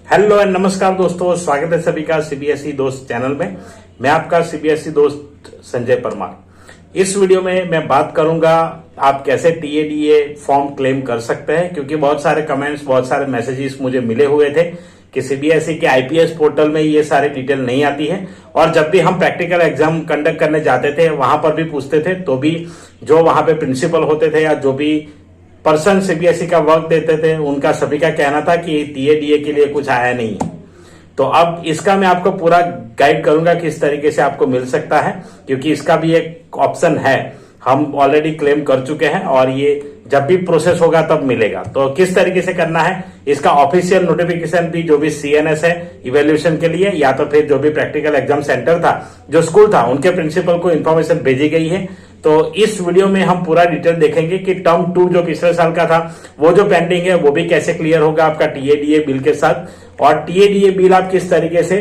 Hello and नमस्कार दोस्तों, स्वागत है सभी का सीबीएसई दोस्त चैनल में। मैं आपका सीबीएसई दोस्त संजय परमार। इस वीडियो में मैं बात करूंगा आप कैसे टीएडीए फॉर्म क्लेम कर सकते हैं, क्योंकि बहुत सारे कमेंट्स, बहुत सारे मैसेजेस मुझे मिले हुए थे कि सीबीएसई के आईपीएस पोर्टल में ये सारी डिटेल नहीं आती है। और जब भी हम प्रैक्टिकल एग्जाम कंडक्ट करने जाते थे वहां पर भी पूछते थे, तो भी जो वहां पे प्रिंसिपल होते थे या जो भी पर्सन सीबीएसई का वर्क देते थे उनका सभी का कहना था कि टीएडीए के लिए कुछ आया नहीं है। तो अब इसका मैं आपको पूरा गाइड करूंगा कि इस तरीके से आपको मिल सकता है, क्योंकि इसका भी एक ऑप्शन है। हम ऑलरेडी क्लेम कर चुके हैं और ये जब भी प्रोसेस होगा तब मिलेगा। तो किस तरीके से करना है, इसका ऑफिशियल नोटिफिकेशन भी जो भी सीएनएस है इवेल्युएशन के लिए, या तो फिर जो भी प्रैक्टिकल एग्जाम सेंटर था, जो स्कूल था, उनके प्रिंसिपल को इन्फॉर्मेशन भेजी गई है। तो इस वीडियो में हम पूरा डिटेल देखेंगे कि टर्म 2 जो पिछले साल का था वो जो पेंडिंग है वो भी कैसे क्लियर होगा आपका टीएडीए बिल के साथ, और टीएडीए बिल आप किस तरीके से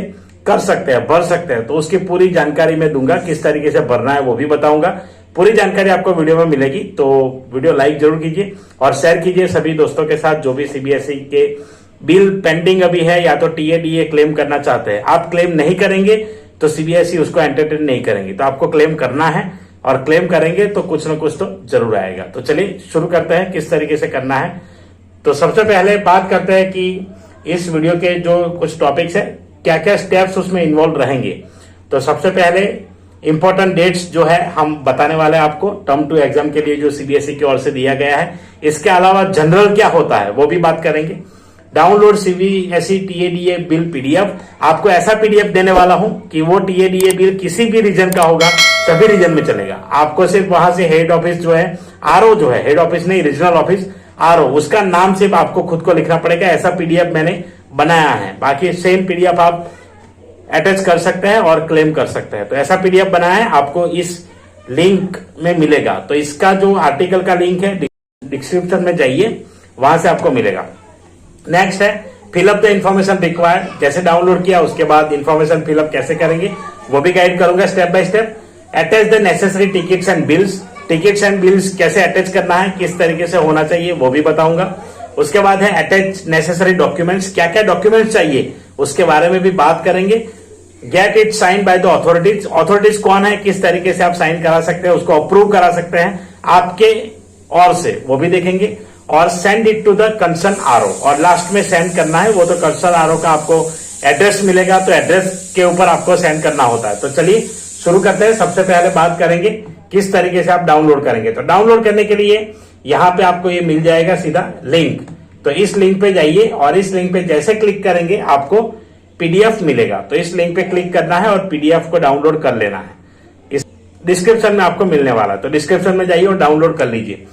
कर सकते हैं, भर सकते हैं। तो उसकी पूरी जानकारी मैं दूंगा, किस तरीके से भरना है वो भी बताऊंगा। पूरी जानकारी आपको वीडियो में मिलेगी। तो वीडियो लाइक जरूर कीजिए और शेयर कीजिए सभी दोस्तों के साथ जो भी सीबीएसई के बिल पेंडिंग अभी है या तो टीएडीए क्लेम करना चाहते हैं। आप क्लेम नहीं करेंगे तो सीबीएसई उसको एंटरटेन नहीं करेंगे, तो आपको क्लेम करना है और क्लेम करेंगे तो कुछ ना कुछ तो जरूर आएगा। तो चलिए शुरू करते हैं किस तरीके से करना है। तो सबसे पहले बात करते हैं कि इस वीडियो के जो कुछ टॉपिक्स है, क्या क्या स्टेप्स उसमें इन्वॉल्व रहेंगे। तो सबसे पहले इंपॉर्टेंट डेट्स जो है हम बताने वाले हैं आपको टर्म 2 एग्जाम के लिए जो सीबीएसई की ओर से दिया गया है। इसके अलावा जनरल क्या होता है वो भी बात करेंगे। Download CBSE TADA bill PDF, आपको ऐसा पीडीएफ देने वाला हूं कि वो टीएडीए बिल किसी भी रीजन का होगा, सभी रीजन में चलेगा। आपको सिर्फ वहां से हेड ऑफिस जो है, आरओ जो है, हेड ऑफिस नहीं, रीजनल ऑफिस आरओ, उसका नाम सिर्फ आपको खुद को लिखना पड़ेगा। ऐसा पीडीएफ मैंने बनाया है, बाकी सेम पीडीएफ आप अटैच कर सकते हैं और क्लेम कर सकते हैं। तो ऐसा पीडीएफ बनाया है, आपको इस लिंक में मिलेगा। तो इसका जो आर्टिकल का लिंक है डिस्क्रिप्शन में जाइए, वहां से आपको मिलेगा। नेक्स्ट है फिलअप द इन्फॉर्मेशन रिक्वायर्ड। जैसे डाउनलोड किया उसके बाद इन्फॉर्मेशन फिलअप कैसे करेंगे वो भी गाइड करूंगा step by step. Attach the necessary tickets and bills, tickets and bills कैसे अटैच करना है, किस तरीके से होना चाहिए वो भी बताऊंगा। उसके बाद है अटैच नेसेसरी डॉक्यूमेंट्स, क्या क्या डॉक्यूमेंट्स चाहिए उसके बारे में भी बात करेंगे। Get it sign by the authorities, authorities कौन है, किस तरीके से आप साइन करा सकते हैं, उसको अप्रूव करा सकते हैं आपके ओर से, वो भी देखेंगे। और send it to the concern RO, और लास्ट में सेंड करना है वो तो कंसर्न आरओ का आपको एड्रेस मिलेगा, तो एड्रेस के ऊपर आपको सेंड करना होता है। तो चलिए शुरू करते हैं। सबसे पहले बात करेंगे किस तरीके से आप डाउनलोड करेंगे। तो डाउनलोड करने के लिए यहां पे आपको ये मिल जाएगा सीधा लिंक। तो इस लिंक पे जाइए और इस लिंक पे जैसे क्लिक करेंगे आपको पीडीएफ मिलेगा। तो इस लिंक पे क्लिक करना है और पीडीएफ को डाउनलोड कर लेना है। इस डिस्क्रिप्शन में आपको मिलने वाला है, तो डिस्क्रिप्शन में जाइए और डाउनलोड कर लीजिए।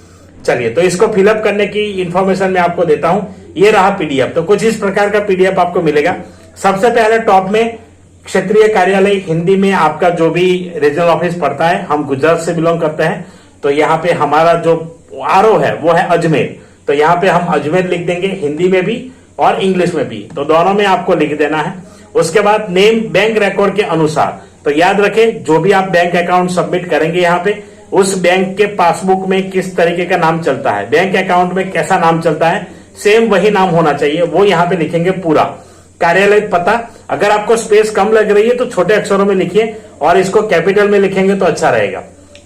चलिए, तो इसको फिलअप करने की इंफॉर्मेशन मैं आपको देता हूं। ये रहा पीडीएफ। तो कुछ इस प्रकार का पीडीएफ आपको मिलेगा। सबसे पहले टॉप में क्षेत्रीय कार्यालय हिंदी में आपका जो भी रीजनल ऑफिस पड़ता है, हम गुजरात से बिलोंग करते हैं, तो यहाँ पे हमारा जो आरओ है वो है अजमेर। तो यहाँ पे हम अजमेर लिख देंगे, हिंदी में भी और इंग्लिश में भी, तो दोनों में आपको लिख देना है। उसके बाद नेम बैंक रिकॉर्ड के अनुसार, तो याद रखें जो भी आप बैंक अकाउंट सबमिट करेंगे यहाँ पे, उस बैंक के पासबुक में किस तरीके का नाम चलता है, बैंक अकाउंट में कैसा नाम चलता है, सेम वही नाम होना चाहिए, वो यहाँ पे लिखेंगे पूरा। कार्यालय पता, अगर आपको स्पेस कम लग रही है तो छोटे अक्षरों में लिखिए और इसको कैपिटल में लिखेंगे तो अच्छा रहेगा।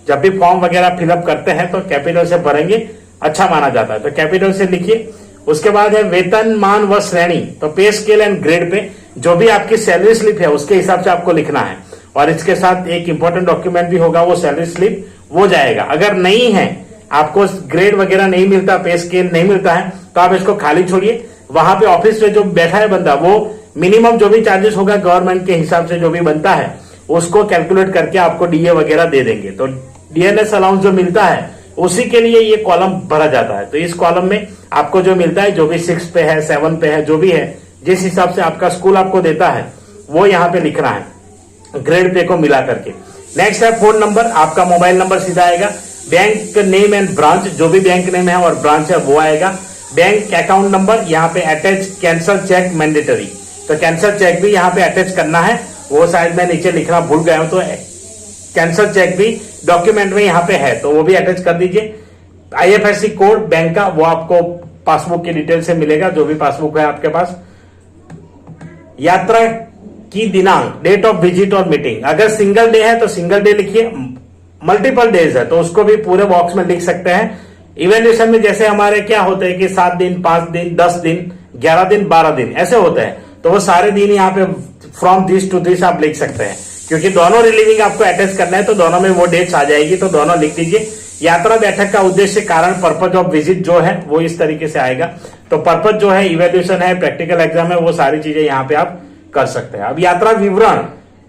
जब भी फॉर्म वगैरह फिलअप करते हैं तो कैपिटल से भरेंगे, अच्छा माना जाता है, तो कैपिटल से लिखिए। उसके बाद है वेतन मान व श्रेणी, तो पे स्केल एंड ग्रेड पे जो भी आपकी सैलरी स्लिप है उसके हिसाब से आपको लिखना है। और इसके साथ एक इंपॉर्टेंट डॉक्यूमेंट भी होगा, वो सैलरी स्लिप वो जाएगा। अगर नहीं है, आपको ग्रेड वगैरह नहीं मिलता, पे स्केल नहीं मिलता है, तो आप इसको खाली छोड़िए। वहां पे ऑफिस में जो बैठा है बंदा, वो मिनिमम जो भी चार्जेस होगा गवर्नमेंट के हिसाब से जो भी बनता है उसको कैलकुलेट करके आपको डीए वगैरह दे देंगे। तो डीएनएस अलाउंस जो मिलता है उसी के लिए ये कॉलम भरा जाता है। तो इस कॉलम में आपको जो मिलता है, जो भी 6 पे है, 7 पे है, जो भी है, जिस हिसाब से आपका स्कूल आपको देता है वो यहाँ पे लिखना है, ग्रेड पे को मिला करके। नेक्स्ट है फोन नंबर, आपका मोबाइल नंबर सीधा आएगा। बैंक नेम एंड ब्रांच, जो भी बैंक नेम है और ब्रांच है वो आएगा। बैंक अकाउंट नंबर, यहाँ पे अटैच कैंसल चेक मैंडेटरी, तो कैंसल चेक भी यहाँ पे अटैच करना है। वो शायद मैं नीचे लिखना भूल गया हूं, तो कैंसल चेक भी डॉक्यूमेंट में यहाँ पे है, तो वो भी अटैच कर दीजिए। आईएफएससी कोड बैंक का, वो आपको पासबुक की डिटेल से मिलेगा, जो भी पासबुक है आपके पास। यात्रा की दिनांक, डेट ऑफ विजिट और मीटिंग। अगर सिंगल डे है तो सिंगल डे लिखिए, मल्टीपल डेज है तो उसको भी पूरे बॉक्स में लिख सकते हैं। इवेल्यूएशन में जैसे हमारे क्या होते हैं कि 7 दिन, 5 दिन, 10 दिन, 11 दिन, 12 दिन ऐसे होते हैं, तो वो सारे दिन यहाँ पे फ्रॉम दिस टू दिस आप लिख सकते हैं, क्योंकि दोनों रिलीविंग आपको अटैच करना है तो दोनों में वो डेट्स आ जाएगी, तो दोनों लिख दीजिए। यात्रा बैठक का उद्देश्य, कारण, पर्पज ऑफ विजिट जो है वो इस तरीके से आएगा। तो पर्पज जो है इवेल्यूएशन है, प्रैक्टिकल एग्जाम है, वो सारी चीजें यहाँ पे आप कर सकते हैं। अब यात्रा विवरण,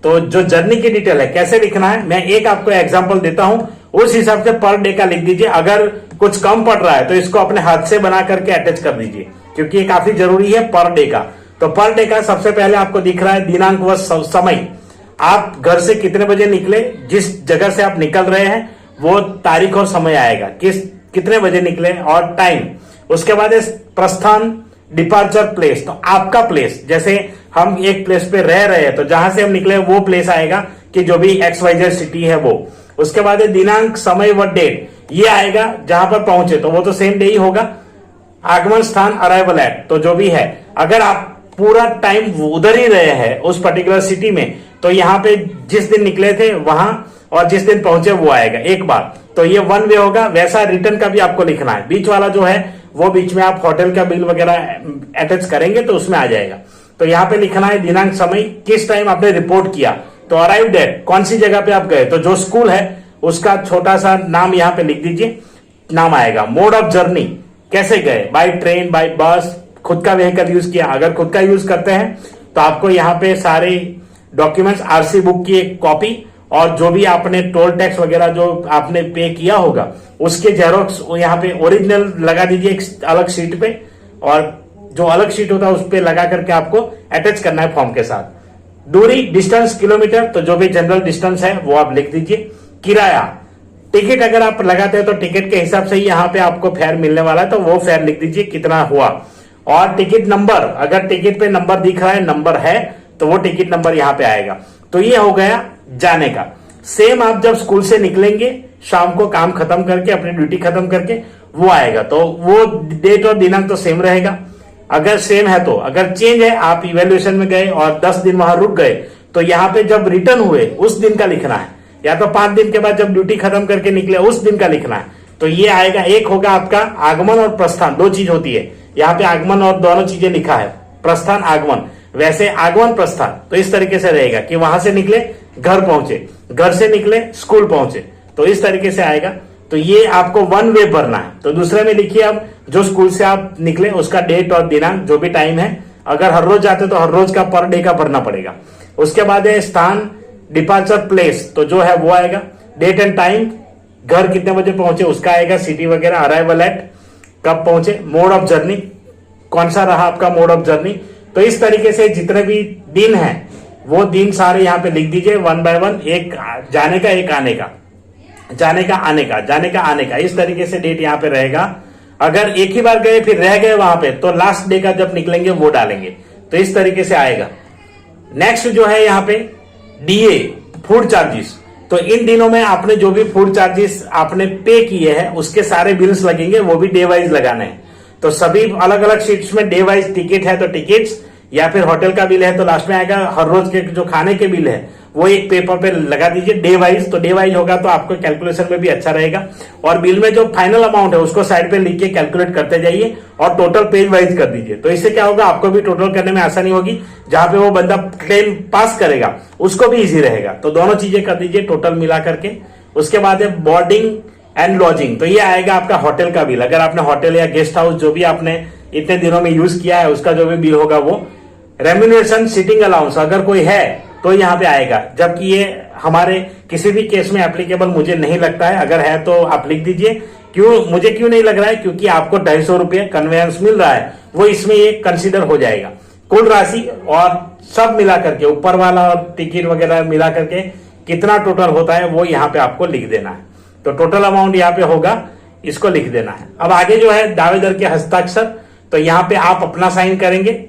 तो जो जर्नी की डिटेल है कैसे लिखना है, मैं एक आपको एग्जांपल देता हूं, उस हिसाब से पर डे का लिख दीजिए। अगर कुछ कम पड़ रहा है तो इसको अपने हाथ से बना करके अटैच कर दीजिए, क्योंकि ये काफी जरूरी है पर डे का। तो पर डे का सबसे पहले आपको दिख रहा है दिनांक व समय, आप घर से कितने बजे निकले, जिस जगह से आप निकल रहे हैं वो तारीख और समय आएगा, कितने बजे निकले और टाइम। उसके बाद प्रस्थान, डिपार्चर प्लेस, तो आपका प्लेस, जैसे हम एक प्लेस पे रह रहे हैं तो जहां से हम निकले वो प्लेस आएगा कि जो भी XYZ सिटी है वो। उसके बाद दिनांक, समय व डेट, ये आएगा जहां पर पहुंचे तो वो तो सेम डे ही होगा। आगमन स्थान, अराइवल एट, तो जो भी है, अगर आप पूरा टाइम उधर ही रहे हैं उस पर्टिकुलर सिटी में तो यहाँ पे जिस दिन निकले थे वहां और जिस दिन पहुंचे वो आएगा एक बार, तो ये वन वे होगा। वैसा रिटर्न का भी आपको लिखना है, बीच वाला जो है वो बीच में आप होटल का बिल वगैरह अटैच करेंगे तो उसमें आ जाएगा। तो यहाँ पे लिखना है दिनांक, समय, किस टाइम आपने रिपोर्ट किया, तो अराइव्ड एट, कौन सी जगह पे आप गए, तो जो स्कूल है उसका छोटा सा नाम यहाँ पे लिख दीजिए, नाम आएगा। मोड ऑफ जर्नी, कैसे गए, बाय ट्रेन, बाय बस, खुद का व्हीकल यूज किया, अगर खुद का यूज करते हैं तो आपको यहाँ पे सारे डॉक्यूमेंट्स, RC बुक की एक कॉपी और जो भी आपने टोल टैक्स वगैरह जो आपने पे किया होगा उसके जेरोक्स यहाँ पे ओरिजिनल लगा दीजिए एक अलग शीट पे, और जो अलग शीट होता है उस पे लगा करके आपको अटैच करना है फॉर्म के साथ। दूरी, डिस्टेंस, किलोमीटर, तो जो भी जनरल डिस्टेंस है वो आप लिख दीजिए। किराया, टिकट अगर आप लगाते हैं तो टिकट के हिसाब से ही यहाँ पे आपको फेयर मिलने वाला है, तो वो फेयर लिख दीजिए कितना हुआ। और टिकट नंबर, अगर टिकट पे नंबर दिख रहा है, नंबर है, तो वो टिकट नंबर यहाँ पे आएगा। तो ये हो गया जाने का। सेम आप जब स्कूल से निकलेंगे शाम को काम खत्म करके, अपनी ड्यूटी खत्म करके, वो आएगा, तो वो डेट और दिनांक तो सेम रहेगा अगर सेम है तो। अगर चेंज है, आप इवेल्युएशन में गए और 10 दिन वहां रुक गए, तो यहाँ पे जब रिटर्न हुए उस दिन का लिखना है, या तो 5 दिन के बाद जब ड्यूटी खत्म करके निकले उस दिन का लिखना है। तो ये आएगा, एक होगा आपका आगमन और प्रस्थान, दो चीज होती है यहाँ पे, आगमन और दोनों चीजें लिखा है, प्रस्थान आगमन। वैसे आगमन प्रस्थान तो इस तरीके से रहेगा कि वहां से निकले घर पहुंचे, घर से निकले स्कूल पहुंचे, तो इस तरीके से आएगा। तो ये आपको वन वे भरना है। तो दूसरे में लिखिए, अब जो स्कूल से आप निकले उसका डेट और दिनांक, जो भी टाइम है, अगर हर रोज जाते तो हर रोज का पर डे का भरना पड़ेगा। उसके बाद है स्थान, डिपार्चर प्लेस, तो जो है वो आएगा। डेट एंड टाइम, घर कितने बजे पहुंचे उसका आएगा, सिटी वगैरह, अराइवल एट, कब पहुंचे। मोड ऑफ जर्नी, कौन सा रहा आपका मोड ऑफ जर्नी। तो इस तरीके से जितने भी दिन हैं वो दिन सारे यहाँ पे लिख दीजिए वन बाय वन, एक जाने का, एक आने का, जाने का आने का, जाने का आने का, इस तरीके से डेट यहाँ पे रहेगा। अगर एक ही बार गए फिर रह गए वहां पे, तो लास्ट डे का जब निकलेंगे वो डालेंगे, तो इस तरीके से आएगा। नेक्स्ट जो है यहाँ पे DA, फूड चार्जेस, तो इन दिनों में आपने जो भी फूड चार्जेस आपने पे किए हैं उसके सारे बिल्स लगेंगे, वो भी डे वाइज लगाने हैं। तो सभी अलग अलग शीट्स में डे वाइज, टिकट है तो टिकट्स, या फिर होटल का बिल है तो लास्ट में आएगा। हर रोज के जो खाने के बिल है वो एक पेपर पे लगा दीजिए डे वाइज, तो डे वाइज होगा तो आपको कैलकुलेशन में भी अच्छा रहेगा। और बिल में जो फाइनल अमाउंट है उसको साइड पे लिख के कैलकुलेट करते जाइए और टोटल पेज वाइज कर दीजिए। तो इससे क्या होगा, आपको भी टोटल करने में आसानी होगी, जहां पे वो बंदा क्लेम पास करेगा उसको भी इजी रहेगा। तो दोनों चीजें कर दीजिए टोटल मिला करके। उसके बाद है बोर्डिंग एंड लॉजिंग, तो ये आएगा आपका होटल का बिल। अगर आपने होटल या गेस्ट हाउस जो भी आपने इतने दिनों में यूज किया है उसका जो भी बिल होगा वो। रेम्यूनरेशन, सिटिंग अलाउंस अगर कोई है तो यहाँ पे आएगा, जबकि ये हमारे किसी भी केस में एप्लीकेबल मुझे नहीं लगता है। अगर है तो आप लिख दीजिए। मुझे क्यों नहीं लग रहा है, क्योंकि आपको 250 रुपये कन्वेंस मिल रहा है, वो इसमें ये कंसीडर हो जाएगा। कुल राशि और सब मिला करके, ऊपर वाला और टिकट वगैरह मिला करके कितना टोटल होता है वो यहाँ पे आपको लिख देना है। तो टोटल अमाउंट यहाँ पे होगा, इसको लिख देना है। अब आगे जो है दावेदार के हस्ताक्षर, तो यहाँ पे आप अपना साइन करेंगे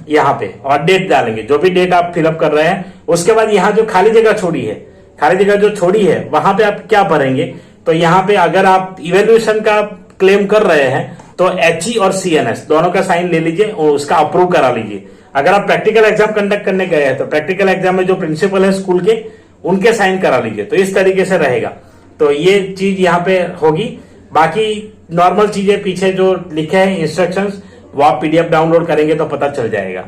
यहाँ पे और डेट डालेंगे, जो भी डेट आप फिलअप कर रहे हैं। उसके बाद यहाँ जो खाली जगह छोड़ी है, खाली जगह जो छोड़ी है वहां पे आप क्या भरेंगे, तो यहाँ पे अगर आप इवेल्युएशन का क्लेम कर रहे हैं तो HE और CNS दोनों का साइन ले लीजिए और उसका अप्रूव करा लीजिए। अगर आप प्रैक्टिकल एग्जाम कंडक्ट करने गए हैं तो प्रैक्टिकल एग्जाम में जो प्रिंसिपल है स्कूल के उनके साइन करा लीजिए। तो इस तरीके से रहेगा। तो ये चीज यहाँ पे होगी। बाकी नॉर्मल चीजें पीछे जो लिखे हैं इंस्ट्रक्शंस वो आप पीडीएफ डाउनलोड करेंगे तो पता चल जाएगा।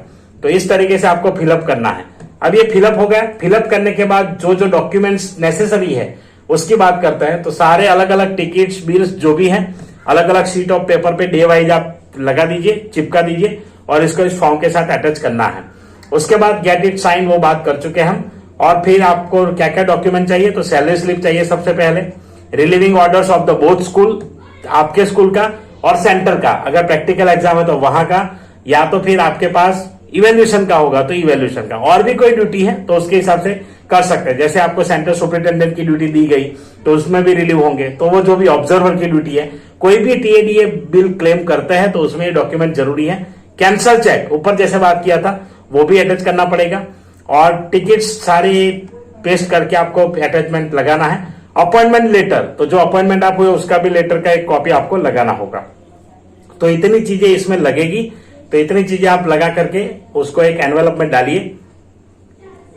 तो इस तरीके से आपको फिलअप करना है। अब ये फिलअप हो गया। फिलअप करने के बाद जो जो डॉक्यूमेंट्स नेसेसरी है उसकी बात करते हैं। तो सारे अलग अलग टिकट्स बिल्स जो भी हैं अलग अलग शीट ऑफ पेपर पे डे वाइज आप लगा दीजिए, चिपका दीजिए और इसको इस फॉर्म के साथ अटैच करना है। उसके बाद गेट इट साइन वो बात कर चुके हैं हम। और फिर आपको क्या क्या डॉक्यूमेंट चाहिए, तो सैलरी स्लिप चाहिए सबसे पहले, relieving orders of the both school, आपके स्कूल का और सेंटर का, अगर प्रैक्टिकल एग्जाम है तो वहां का, या तो फिर आपके पास इवेल्यूशन का होगा तो इवेल्यूशन का, और भी कोई ड्यूटी है तो उसके हिसाब से कर सकते हैं। जैसे आपको सेंटर सुपरिटेंडेंट की ड्यूटी दी गई तो उसमें भी रिलीव होंगे, तो वो जो भी ऑब्जर्वर की ड्यूटी है, कोई भी टीएडीए बिल क्लेम करते हैं तो उसमें डॉक्यूमेंट जरूरी है। कैंसल चेक ऊपर जैसे बात किया था वो भी अटैच करना पड़ेगा और टिकट्स सारी पेस्ट करके आपको अटैचमेंट लगाना है। अपॉइंटमेंट लेटर, तो जो अपॉइंटमेंट आप हुए उसका भी लेटर का एक कॉपी आपको लगाना होगा। तो इतनी चीजें इसमें लगेगी। तो इतनी चीजें आप लगा करके उसको एक एनवेलप में डालिए,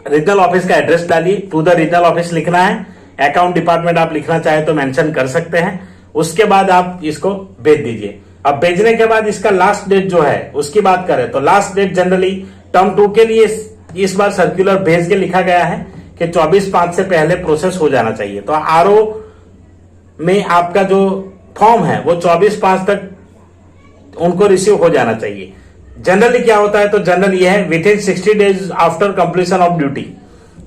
रीजनल ऑफिस का एड्रेस डालिए, टू द रीजनल ऑफिस लिखना है, अकाउंट डिपार्टमेंट आप लिखना चाहे तो मेंशन कर सकते हैं। उसके बाद आप इसको भेज दीजिए। अब भेजने के बाद इसका लास्ट डेट जो है उसकी बात करें तो लास्ट डेट जनरली टर्म 2 के लिए इस बार सर्कुलर भेज के लिखा गया है कि 24/5 से पहले प्रोसेस हो जाना चाहिए। तो आरओ में आपका जो फॉर्म है वो 24/5 तक उनको रिसीव हो जाना चाहिए। जनरली क्या होता है, तो जनरल ये है with in 60 days after completion of duty.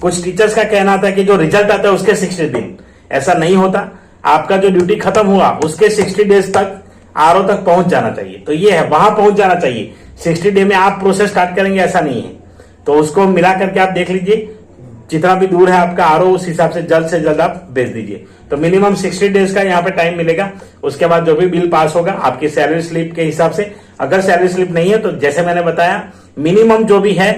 कुछ टीचर्स का कहना था कि जो रिजल्ट आता है उसके 60 दिन, ऐसा नहीं होता। आपका जो ड्यूटी खत्म हुआ उसके 60 डेज तक आरओ तक पहुंच जाना चाहिए। तो ये है, वहां पहुंच जाना चाहिए। 60 डे में आप प्रोसेस स्टार्ट करेंगे ऐसा नहीं है। तो उसको मिला करके आप देख लीजिए, जितना भी दूर है आपका आरओ उस हिसाब से जल्द आप भेज दीजिए। तो मिनिमम 60 डेज का यहाँ पे टाइम मिलेगा। उसके बाद जो भी बिल पास होगा आपकी सैलरी स्लिप के हिसाब से, अगर सैलरी स्लिप नहीं है तो जैसे मैंने बताया मिनिमम जो भी है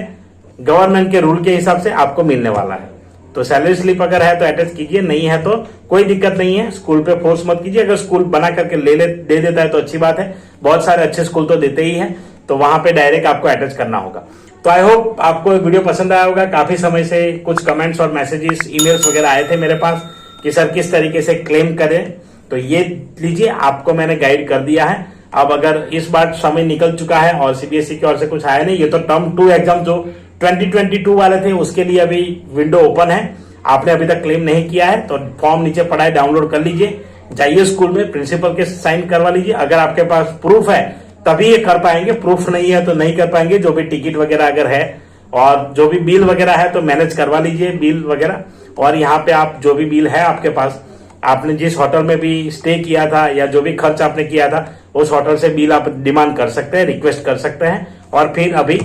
गवर्नमेंट के रूल के हिसाब से आपको मिलने वाला है। तो सैलरी स्लिप अगर है तो अटैच कीजिए, नहीं है तो कोई दिक्कत नहीं है। स्कूल पे फोर्स मत कीजिए। अगर स्कूल बना करके दे देता है तो अच्छी बात है। बहुत सारे अच्छे स्कूल तो देते ही हैं, तो वहां पे डायरेक्ट आपको अटैच करना होगा। तो आई होप आपको वीडियो पसंद आया होगा। काफी समय से कुछ कमेंट्स और मैसेजेस, ईमेल्स वगैरह आए थे मेरे पास कि सर किस तरीके से क्लेम करें। तो ये लीजिए, आपको मैंने गाइड कर दिया है। अब अगर इस बार समय निकल चुका है और सीबीएसई की ओर से कुछ आया नहीं, ये तो टर्म 2 एग्जाम जो 2022 वाले थे उसके लिए अभी विंडो ओपन है। आपने अभी तक क्लेम नहीं किया है तो फॉर्म नीचे पड़ा है, डाउनलोड कर लीजिए, जाइए स्कूल में प्रिंसिपल के साइन करवा लीजिए। अगर आपके पास प्रूफ है तभी ये कर पाएंगे, प्रूफ नहीं है तो नहीं कर पाएंगे। जो भी टिकट वगैरह अगर है और जो भी बिल वगैरह है तो मैनेज करवा लीजिए बिल वगैरह। और यहाँ पे आप जो भी बिल है आपके पास, आपने जिस होटल में भी स्टे किया था या जो भी खर्च आपने किया था उस होटल से बिल आप डिमांड कर सकते हैं, रिक्वेस्ट कर सकते हैं और फिर अभी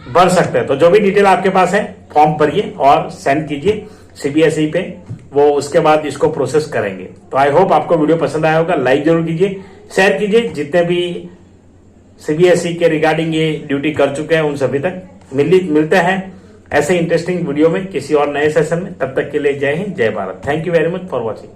भर सकते हैं। तो जो भी डिटेल आपके पास है फॉर्म भरिए और सेंड कीजिए सीबीएसई पे, वो उसके बाद इसको प्रोसेस करेंगे। तो आई होप आपको वीडियो पसंद आया होगा। लाइक जरूर कीजिए, शेयर कीजिए। जितने भी सीबीएसई के रिगार्डिंग ये ड्यूटी कर चुके हैं उन सभी तक मिलते हैं ऐसे इंटरेस्टिंग वीडियो में किसी और नए सेशन में। तब तक के लिए जय हिंद, जय Bharat. Thank you very much for watching.